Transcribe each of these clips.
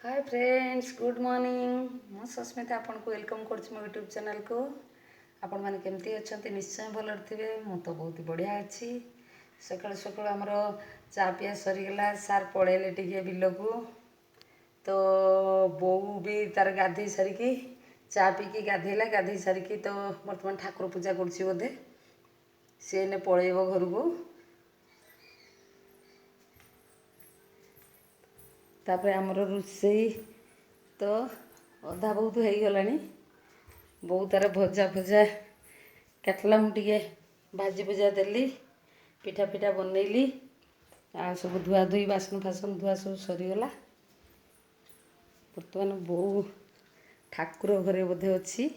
Hi friends good morning मु सस्मिता आपन को वेलकम करछि मो यूट्यूब चैनल को। आपण माने केमती अछंती निश्चय भल थिबे। मु तो बहुत बढ़िया अछि। सकाळ सकाळ हमर चा पिया सरी गेला सार पळेले टिके बिल को। तो बोऊ भी तार गाधे सरिकी चा पी की गाधेला गाधे सरिकी तो वर्तमान ठाकुर पूजा करछि बोधे से ने पळेबो घर को। तापर आमर रोषेई तो अधा बहुत हो गलानी। बहुत तार भजा भजा काटला मुझे भाजी भुजा देली पिठा पिठा बनैली आ सब धुआ धुई बासन फासन धुआ सब सरीगला। बर्तमान बो ठाकुर घरे बोधे अच्छी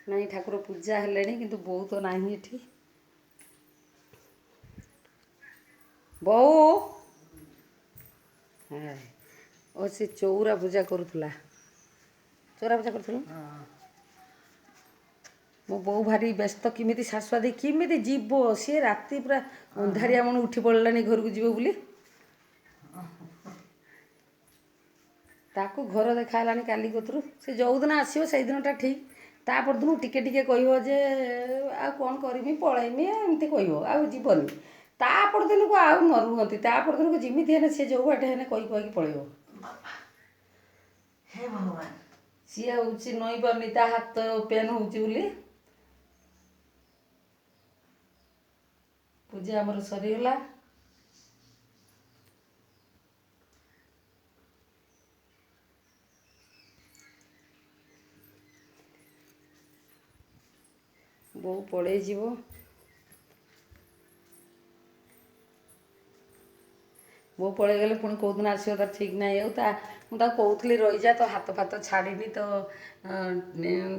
नहीं ठाकुर पूजा हेले किंतु बो तो नहीं एठी बो हाँ ओ से चौरा पूजा करूला चौरा पूजा कर मो बो भारी व्यस्त किमिति शाश्वादी किमिति जीव सी राति पूरा अंधारिया मन उठी पड़लानी घर को जीव बोली ताकू घर देखालानी काली कतरू से जो दिन आसो से दिनटा ठीक तापर दिन टिके टिके कह जे आ कौन करमी पलैमी एमती कह आ जीवन तापर दिन को आउ न रुहति तापर दिन को जिमिति हेने से जो बाटे हेने कही कही पलैब। हे भगवान सी हूँ नई पारनी ता हाथ पेन होली पूजा आमर सरीगला। बो पड़े जीव बो पड़े गले पुणी कौ दिन आसो तार ठीक ना मुझे कहती रही जा तो हाथ फात छाड़नी तो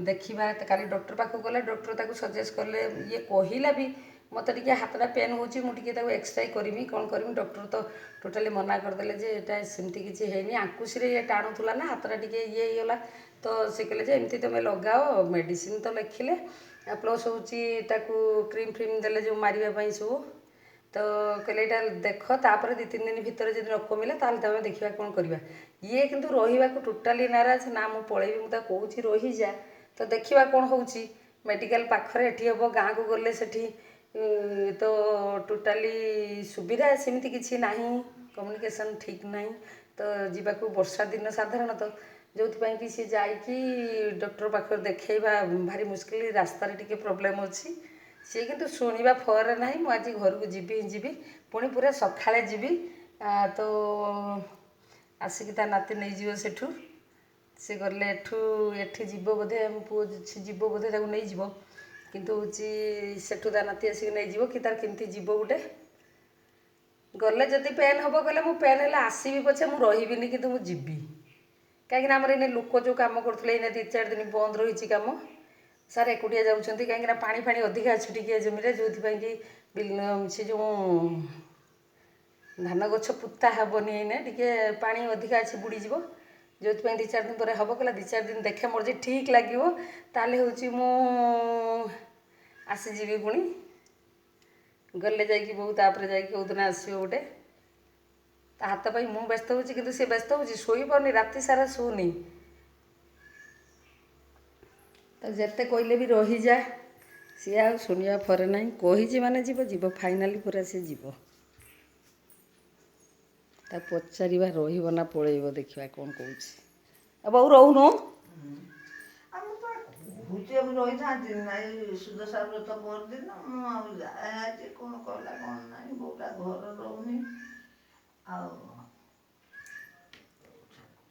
देखा काली डॉक्टर पाक गला डॉक्टर ताको सजेस्ट कले ये कहला भी मत टे हाथटा पेन हो एक्सरे करमी कौन करमी डॉक्टर तो टोटाली मना करदे जे एटा सेमती किसी है आंकुश ये टाणुला ना हाथटा टे ये होगा तो सी कहले एमती तुम लगाओ मेडिसिन तो लिखिले प्लस हूँ क्रीम फ्रीम देले जो मारे सब तो कहले यहाँ देख तापर 2-3 दिन भितर जब न कमिला ताल तुम देखा कौन करवा ये किंतु रहा टोटाली नाराज ना मु पलैबी मुझे कौच रही जा तो देखा कौन हो मेडिकल पाखरे एटी हम गाँव को गले से तो टोटाली सुविधा सेमती किसी ना कम्युनिकेशन ठीक ना तो जावाक वर्षा दिन साधारण तो जो कि सी जाकि डॉक्टर पाखे देखा भारी मुस्किल रास्तार टे प्रोब्लेम अच्छी सी किंतु शुणा फर ना मुझे घर को जी पुणी पूरा सकाଳେ जीवी तो आसिक नाती नहीं जीव सेठू सी गले एठी जीव बोधे पुओ जीव बोधे नहीं जीव किंतु हूँ सेठू ता नाती आसिक नहीं जीव कि तार केमती जीव गोटे गले जदि पेन हम कहले मु पेन है आसबि पछे मु रही कि जीवी कहीं आमर इन लोक जो कम करुले 2-4 दिन बंद रही कम सार एकुटिया जाऊँच कहीं पानी फाणी अधिका अच्छी टिके जमीन जो से जो धान गछ पुता हेनी एने टे पा अधिका अच्छी बुड़ीज जो 2-4 दिन पर हम कहला 2-4 दिन देखे मोर जो ठीक लगे ताले हूँ आसीजी पुणी गले जाकि बहुत तापर जा कौ दिन आसो गोटे ता हाथ पाई मु व्यस्त हूँ कि सी व्यस्त हूँ शोई पारनी राति सारा शोनी तो जिते कहले भी रही जा सी आ शुणा फरे ना कही माने जीव जीव फाइनाली पूरा सी जीव ता पचार रहा पलैब देखा कौन कौच बहु रोन रही था सुदशा व्रत परदिन मुझे कौन कला कौन ना बोटा घर रोनी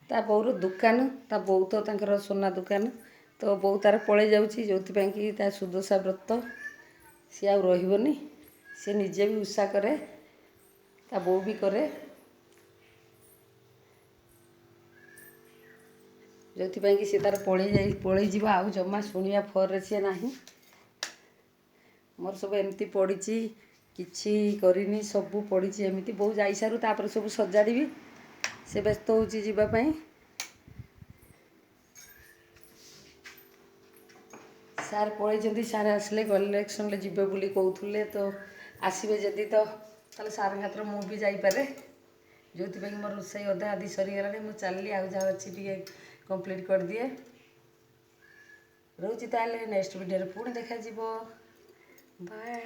ता बोर दुकान ता बो तो तांकर सोना दुकान तो बो तार पलि जाऊँगी जो कि ता सुदशा व्रत सी आ रही सी निजे भी उषा करे ता बो भी करे जो कि सी तार पलि जीव आउ जमा शुणा फर सी ना मोर सब एमती पड़ी किसी करनी सबू पड़ी एमती बो जा सारू तापर सब सजाड़ी से व्यस्त हो जीवाई सार पलि सार आसिले कलेक्शन जी बोली कहते तो आसबे जदि तो ତାହେଲେ ସାର୍ଙ୍କ ହାତରେ ମୁଁ ବି ଯାଇପାରେ, ଯେଉଁଥିପାଇଁ ମୋର ରୋଷେଇ ଅଧା ଅଧି ସରିଗଲାଣି। ମୁଁ ଚାଲିଲି, ଆଉ ଯାହା ଅଛି ଟିକେ କମ୍ପ୍ଲିଟ୍ କରିଦିଏ। ରହୁଛି ତାହେଲେ, ନେକ୍ସଟ ଭିଡ଼ିଓରେ ପୁଣି ଦେଖାଯିବ। ବାଏ।